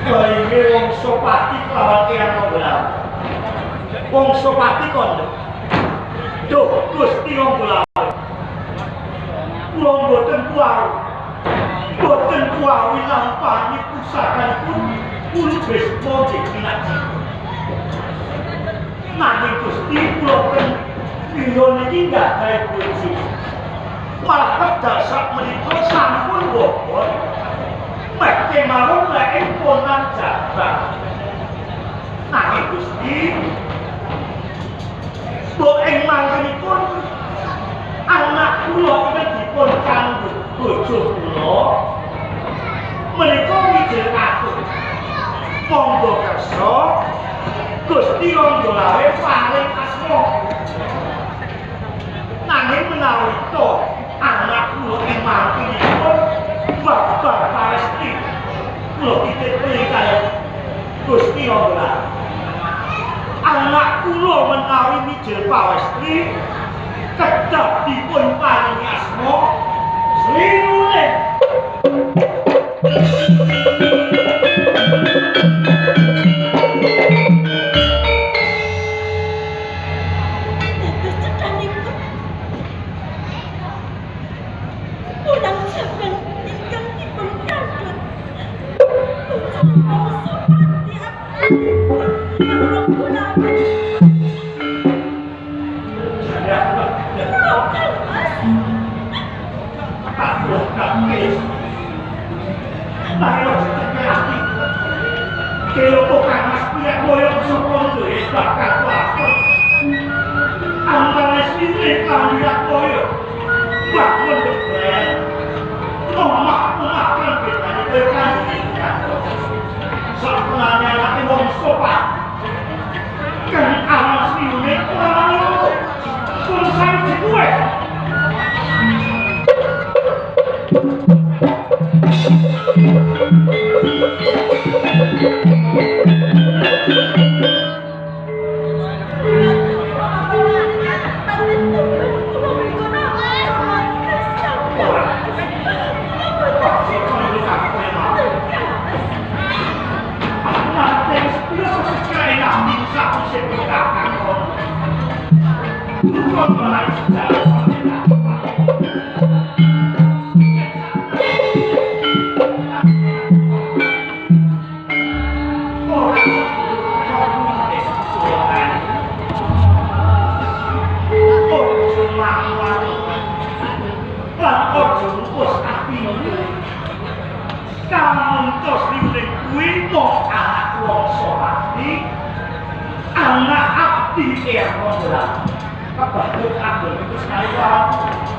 Bayi wong Sopati kelawan Eyang Monggolan. Wong Sopati kondo. Duh, Gusti Monggolan. Kula mboten kuwaru. Mboten kuwawi lampani pusakanipun kula Bisma dipinaji. Nanging Gusti kula ten pindha niki nggadahi kunci. Malah kedal sak menika sampun bobot. Mekte mawon lek ponan jabang. Nanging Gusti mbok ing mangkenipun anak kula iki dipun kandhut bojo kula menika wijelaken. Monggo kersa Gusti Ranggalawe paring asma. Nanging menawi to anak kula ing mangkenipun babar Palesti kula titip kaya Gusti Ranggalawe. Anak kula menawi mijil Palesti kedah dipun paringi asma Sri Nuning. Kalau tukang mas pihak boyong sepuluh duit bakal lapor antara sini kandidat boyong bangun berbel memak-memakan bedanya berkandidat sebenarnya nanti wong sopan kan alas ini kurang itu selesai di gue anak abdi Eyang Monggolan. Kabar itu sekali